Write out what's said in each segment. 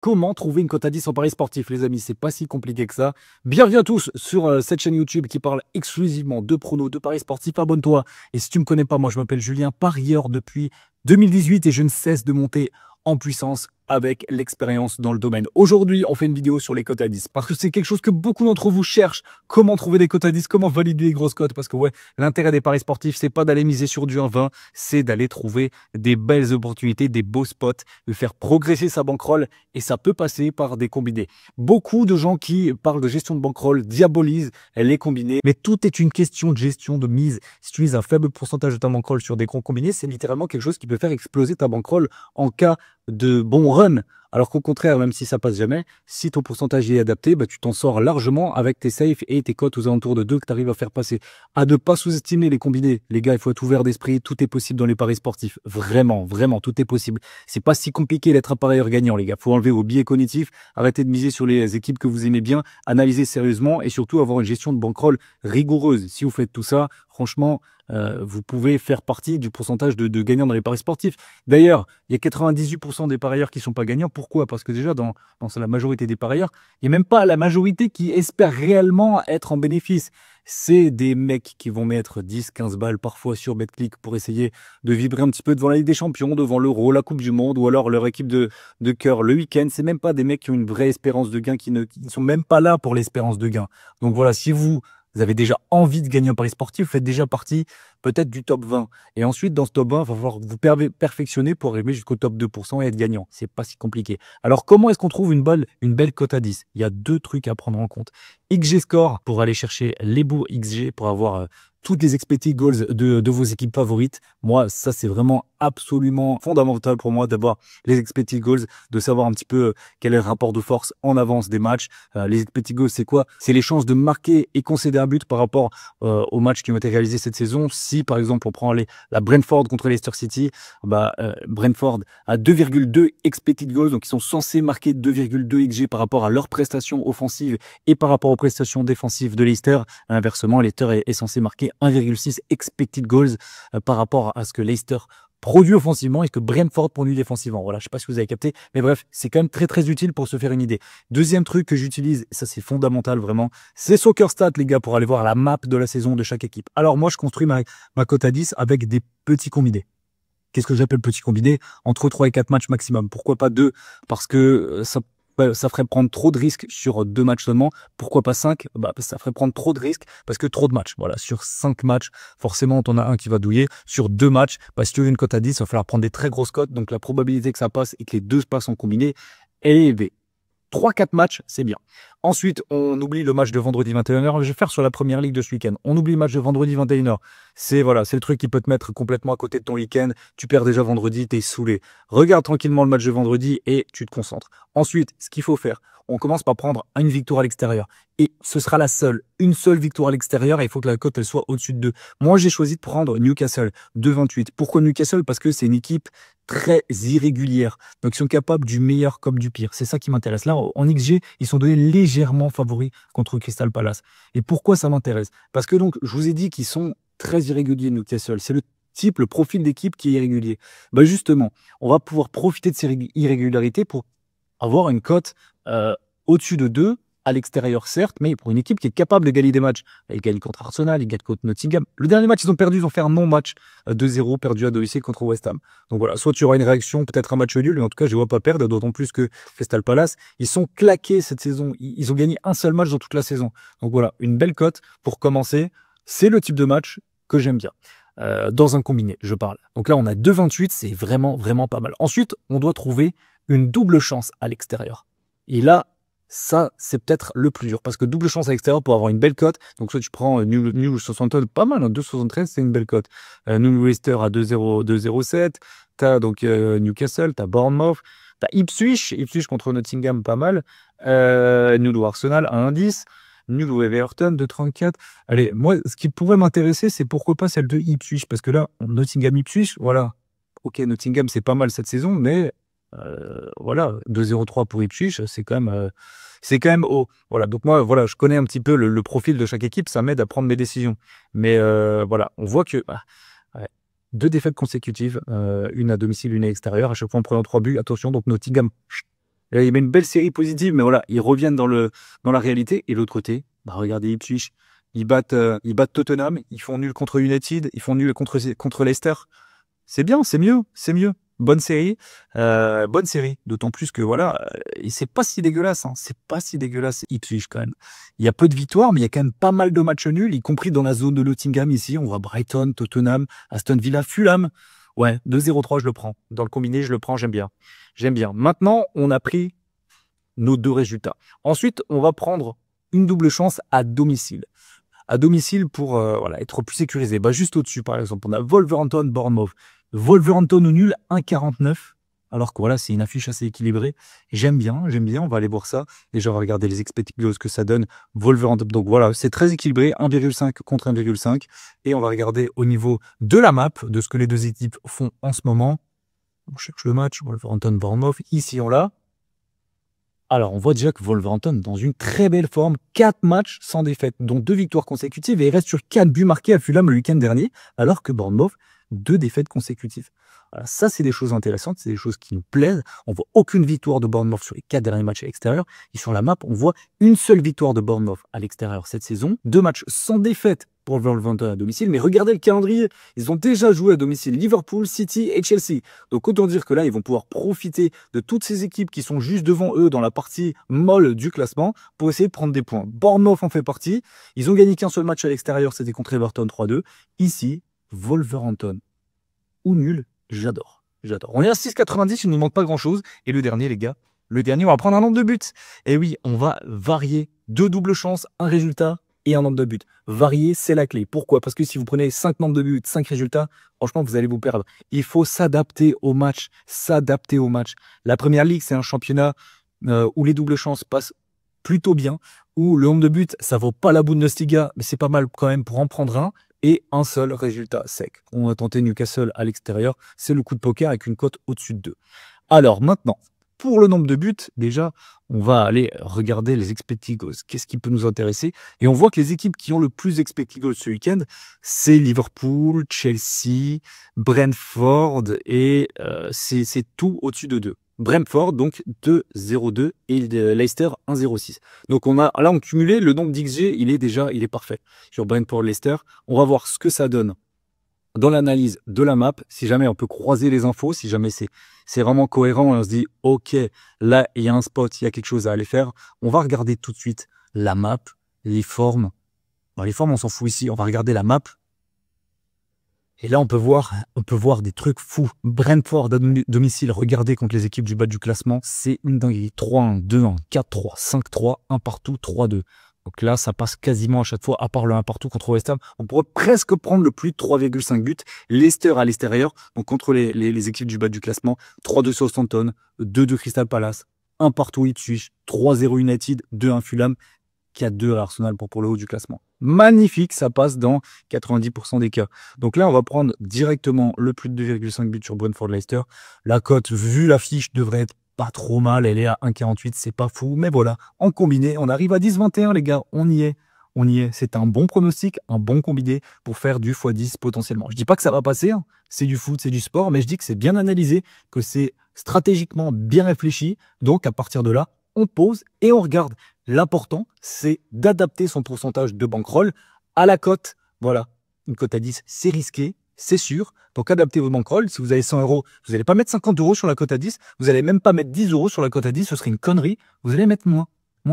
Comment trouver une cote à 10 en paris sportif, les amis? C'est pas si compliqué que ça. Bienvenue à tous sur cette chaîne YouTube qui parle exclusivement de pronos, de paris sportifs. Abonne-toi. Et si tu me connais pas, moi je m'appelle Julien, parieur depuis 2018 et je ne cesse de monter en puissance avec l'expérience dans le domaine. Aujourd'hui, on fait une vidéo sur les cotes à 10 parce que c'est quelque chose que beaucoup d'entre vous cherchent. Comment trouver des cotes à 10, comment valider les grosses cotes? Parce que ouais, l'intérêt des paris sportifs, c'est pas d'aller miser sur du 1,20, c'est d'aller trouver des belles opportunités, des beaux spots, de faire progresser sa bankroll et ça peut passer par des combinés. Beaucoup de gens qui parlent de gestion de bankroll diabolisent les combinés, mais tout est une question de gestion de mise. Si tu mises un faible pourcentage de ta bankroll sur des gros combinés, c'est littéralement quelque chose qui peut faire exploser ta bankroll en cas de bon run. Alors qu'au contraire, même si ça passe jamais, si ton pourcentage est adapté, bah, tu t'en sors largement avec tes safes et tes cotes aux alentours de 2 que tu arrives à faire passer. À ne pas sous-estimer les combinés. Les gars, il faut être ouvert d'esprit. Tout est possible dans les paris sportifs. Vraiment, vraiment, tout est possible. C'est pas si compliqué d'être un parieur gagnant, les gars. Faut enlever vos biais cognitifs, arrêter de miser sur les équipes que vous aimez bien, analyser sérieusement et surtout avoir une gestion de bankroll rigoureuse. Si vous faites tout ça, franchement, vous pouvez faire partie du pourcentage de gagnants dans les paris sportifs. D'ailleurs, il y a 98% des parieurs qui ne sont pas gagnants. Pourquoi? Parce que déjà, dans la majorité des parieurs, il n'y a même pas la majorité qui espère réellement être en bénéfice. C'est des mecs qui vont mettre 10, 15 balles parfois sur BetClick pour essayer de vibrer un petit peu devant la Ligue des Champions, devant l'Euro, la Coupe du Monde ou alors leur équipe de cœur le week-end. C'est même pas des mecs qui ont une vraie espérance de gain, qui ne sont même pas là pour l'espérance de gain. Donc voilà, si vous avez déjà envie de gagner en paris sportif, vous faites déjà partie peut-être du top 20. Et ensuite, dans ce top 20, il va falloir vous perfectionner pour arriver jusqu'au top 2% et être gagnant. C'est pas si compliqué. Alors, comment est-ce qu'on trouve une belle cote à 10? Il y a deux trucs à prendre en compte. XG Score pour aller chercher les beaux XG pour avoir toutes les expected goals de vos équipes favorites. Moi, ça, c'est vraiment absolument fondamental pour moi d'avoir les expected goals, de savoir un petit peu quel est le rapport de force en avance des matchs. Les expected goals, c'est quoi? C'est les chances de marquer et concéder un but par rapport aux matchs qui ont été réalisés cette saison. Si, par exemple, on prend la Brentford contre Leicester City, Brentford a 2,2 expected goals, donc ils sont censés marquer 2,2 XG par rapport à leurs prestations offensives et par rapport aux prestations défensives de Leicester. Inversement, Leicester est censé marquer 1,6 expected goals par rapport à ce que Leicester produit offensivement et que Brentford produit défensivement. Voilà, je ne sais pas si vous avez capté, mais bref, c'est quand même très très utile pour se faire une idée. Deuxième truc que j'utilise, et ça c'est fondamental vraiment, c'est SoccerStat les gars, pour aller voir la map de la saison de chaque équipe. Alors moi je construis ma cote à 10 avec des petits combinés. Qu'est-ce que j'appelle petit combiné? Entre 3 et 4 matchs maximum. Pourquoi pas 2? Parce que ça ferait prendre trop de risques sur 2 matchs seulement. Pourquoi pas 5? Ça ferait prendre trop de risques parce que trop de matchs. Voilà, sur 5 matchs, forcément, t'en as un qui va douiller. Sur 2 matchs, si tu veux une cote à 10, il va falloir prendre des très grosses cotes. Donc la probabilité que ça passe et que les deux passent en combiné, elle est élevée. 3-4 matchs, c'est bien. Ensuite, on oublie le match de vendredi 21h. Je vais faire sur la première ligue de ce week-end. On oublie le match de vendredi 21h. C'est le truc qui peut te mettre complètement à côté de ton week-end. Tu perds déjà vendredi, t'es saoulé. Regarde tranquillement le match de vendredi et tu te concentres. Ensuite, ce qu'il faut faire, on commence par prendre une victoire à l'extérieur. Et ce sera une seule victoire à l'extérieur et il faut que la cote elle soit au-dessus de 2. Moi, j'ai choisi de prendre Newcastle, 2,28. Pourquoi Newcastle? Parce que c'est une équipe très irrégulière. Donc, ils sont capables du meilleur comme du pire. C'est ça qui m'intéresse. Là, en XG, ils sont donnés légèrement favoris contre Crystal Palace. Et pourquoi ça m'intéresse? Parce que donc, je vous ai dit qu'ils sont très irréguliers, Newcastle. C'est le profil d'équipe qui est irrégulier. Justement, on va pouvoir profiter de ces irrégularités pour avoir une cote au-dessus de 2 à l'extérieur, certes, mais pour une équipe qui est capable de gagner des matchs. Ils gagnent contre Arsenal, ils gagnent contre Nottingham. Le dernier match, ils ont perdu, ils ont fait un non-match 2-0, perdu à domicile contre West Ham. Donc voilà, soit tu auras une réaction, peut-être un match nul, mais en tout cas, je ne vois pas perdre, d'autant plus que Crystal Palace, ils sont claqués cette saison. Ils ont gagné un seul match dans toute la saison. Donc voilà, une belle cote pour commencer. C'est le type de match que j'aime bien. Dans un combiné, je parle. Donc là, on a 2,28, c'est vraiment, vraiment pas mal. Ensuite, on doit trouver une double chance à l'extérieur. Et là, ça, c'est peut-être le plus dur. Parce que double chance à l'extérieur pour avoir une belle cote. Donc, soit tu prends New 60, pas mal, hein, 2,73, c'est une belle cote. New Leicester à 2,07. Tu as donc Newcastle, tu as Bournemouth. Tu as Ipswich contre Nottingham, pas mal. New Arsenal à 1,10. New Everton de 34. Allez, moi, ce qui pourrait m'intéresser, c'est pourquoi pas celle de Ipswich. Parce que là, Nottingham-Ipswich, voilà. Ok, Nottingham, c'est pas mal cette saison, mais voilà, 2,03 pour Ipswich, c'est quand même haut. Voilà, donc moi, voilà, je connais un petit peu le profil de chaque équipe, ça m'aide à prendre mes décisions. Mais voilà, on voit que 2 défaites consécutives, une à domicile, une à l'extérieur, à chaque fois en prenant 3 buts. Attention, donc Nottingham, Et là, il met une belle série positive, mais voilà, ils reviennent dans la réalité. Et l'autre côté, bah, regardez Ipswich, ils battent Tottenham, ils font nul contre United, ils font nul contre Leicester. C'est bien, c'est mieux, c'est mieux. Bonne série, d'autant plus que voilà, et c'est pas si dégueulasse, hein, c'est pas si dégueulasse Ipswich quand même. Il y a peu de victoires, mais il y a quand même pas mal de matchs nuls, y compris dans la zone de Nottingham ici. On voit Brighton, Tottenham, Aston Villa, Fulham. Ouais, 2-0-3, je le prends. Dans le combiné, je le prends, j'aime bien. J'aime bien. Maintenant, on a pris nos 2 résultats. Ensuite, on va prendre une double chance à domicile. À domicile pour voilà, être plus sécurisé. Bah, juste au-dessus, par exemple, on a Wolverhampton, Bournemouth. Wolverhampton au nul, 1,49. Alors que voilà, c'est une affiche assez équilibrée. J'aime bien, on va aller voir ça. Déjà, on va regarder les expected goals que ça donne. Wolverhampton, donc voilà, c'est très équilibré, 1,5 contre 1,5. Et on va regarder au niveau de la map, de ce que les deux équipes font en ce moment. On cherche le match, Wolverhampton, Bournemouth. Ici, on l'a. Alors, on voit déjà que Wolverhampton, dans une très belle forme, 4 matchs sans défaite, dont 2 victoires consécutives, et il reste sur 4 buts marqués à Fulham le week-end dernier, alors que Bournemouth, 2 défaites consécutives. Voilà, ça, c'est des choses intéressantes, c'est des choses qui nous plaisent. On voit aucune victoire de Bournemouth sur les 4 derniers matchs à l'extérieur. Et sur la map, on voit une seule victoire de Bournemouth à l'extérieur cette saison. 2 matchs sans défaite pour Wolverhampton à domicile. Mais regardez le calendrier, ils ont déjà joué à domicile Liverpool, City et Chelsea. Donc autant dire que là, ils vont pouvoir profiter de toutes ces équipes qui sont juste devant eux dans la partie molle du classement pour essayer de prendre des points. Bournemouth en fait partie. Ils ont gagné qu'un seul match à l'extérieur, c'était contre Everton 3-2. Ici, Wolverhampton ou nul, j'adore. J'adore. On est à 6,90, il ne nous manque pas grand-chose. Et le dernier, les gars, le dernier, on va prendre un nombre de buts. Et oui, on va varier 2 doubles chances, un résultat et un nombre de buts. Varier, c'est la clé. Pourquoi? Parce que si vous prenez 5 nombres de buts, 5 résultats, franchement, vous allez vous perdre. Il faut s'adapter au match. S'adapter au match. La Première Ligue, c'est un championnat où les doubles chances passent plutôt bien, où le nombre de buts, ça vaut pas la Bundesliga, mais c'est pas mal quand même pour en prendre un. Et un seul résultat sec. On va tenter Newcastle à l'extérieur. C'est le coup de poker avec une cote au-dessus de 2. Alors maintenant, pour le nombre de buts, déjà, on va aller regarder les expected goals. Qu'est-ce qui peut nous intéresser? Et on voit que les équipes qui ont le plus expected goals ce week-end, c'est Liverpool, Chelsea, Brentford et c'est tout au-dessus de 2. Brentford, donc 2,02 et Leicester 1,06. Donc on a là en cumulé le nombre d'XG, il est parfait. Sur Brentford Leicester, on va voir ce que ça donne dans l'analyse de la map. Si jamais on peut croiser les infos, si jamais c'est vraiment cohérent et on se dit ok, là il y a un spot, il y a quelque chose à aller faire, on va regarder tout de suite la map, les formes. Bon, les formes on s'en fout ici, on va regarder la map. Et là, on peut voir des trucs fous. Brentford à domicile, regardez contre les équipes du bas du classement, c'est une dinguerie. 3-1, 2-1, 4-3, 5-3, 1 partout, 3-2. Donc là, ça passe quasiment à chaque fois, à part le 1 partout contre West Ham. On pourrait presque prendre le plus de 3,5 buts. Leicester à l'extérieur, donc contre les équipes du bas du classement, 3-2 Southampton, 2-2 Crystal Palace, 1 partout Ipswich, 3-0 United, 2-1 Fulham, 4-2 à Arsenal pour le haut du classement. Magnifique, ça passe dans 90% des cas. Donc là, on va prendre directement le plus de 2,5 buts sur Brentford-Leicester. La cote, vu l'affiche, devrait être pas trop mal. Elle est à 1,48, c'est pas fou. Mais voilà, en combiné, on arrive à 10,21 les gars. On y est. On y est. C'est un bon pronostic, un bon combiné pour faire du x10 potentiellement. Je dis pas que ça va passer, hein. C'est du foot, c'est du sport, mais je dis que c'est bien analysé, que c'est stratégiquement bien réfléchi. Donc à partir de là, on pose et on regarde. L'important, c'est d'adapter son pourcentage de bankroll à la cote. Voilà, une cote à 10, c'est risqué, c'est sûr. Donc adaptez vos bankroll. Si vous avez 100 euros, vous n'allez pas mettre 50 euros sur la cote à 10. Vous n'allez même pas mettre 10 euros sur la cote à 10. Ce serait une connerie. Vous allez mettre moins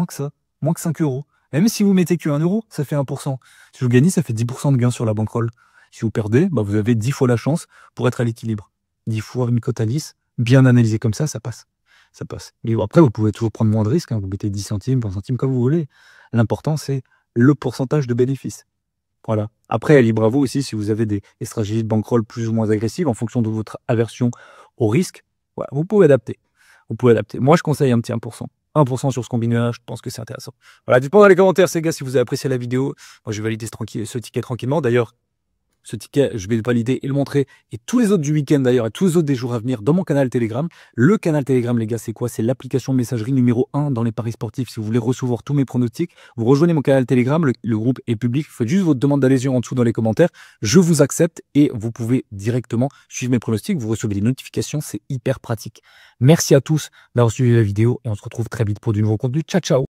que ça, moins que 5 euros. Et même si vous mettez que 1 euro, ça fait 1%. Si vous gagnez, ça fait 10% de gain sur la bankroll. Si vous perdez, bah vous avez 10 fois la chance pour être à l'équilibre. 10 fois une cote à 10, bien analysé comme ça passe. Ça passe. Et après, vous pouvez toujours prendre moins de risques. Hein. Vous mettez 10 centimes, 20 centimes, comme vous voulez. L'important, c'est le pourcentage de bénéfice. Voilà. Après, libre à vous aussi si vous avez des stratégies de bankroll plus ou moins agressives en fonction de votre aversion au risque. Voilà, vous pouvez adapter. Vous pouvez adapter. Moi, je conseille un petit 1%. 1% sur ce combiné-là, je pense que c'est intéressant. Voilà, dites-moi dans les commentaires, ces gars, si vous avez apprécié la vidéo. Moi, je vais valider ce ticket tranquillement. D'ailleurs, Ce ticket, je vais le valider et le montrer. Et tous les autres du week-end d'ailleurs, et tous les autres des jours à venir dans mon canal Telegram. Le canal Telegram, les gars, c'est quoi? C'est l'application de messagerie numéro 1 dans les paris sportifs. Si vous voulez recevoir tous mes pronostics, vous rejoignez mon canal Telegram. Le groupe est public. Vous faites juste votre demande d'adhésion en dessous dans les commentaires. Je vous accepte et vous pouvez directement suivre mes pronostics. Vous recevez des notifications. C'est hyper pratique. Merci à tous d'avoir suivi la vidéo et on se retrouve très vite pour du nouveau contenu. Ciao, ciao!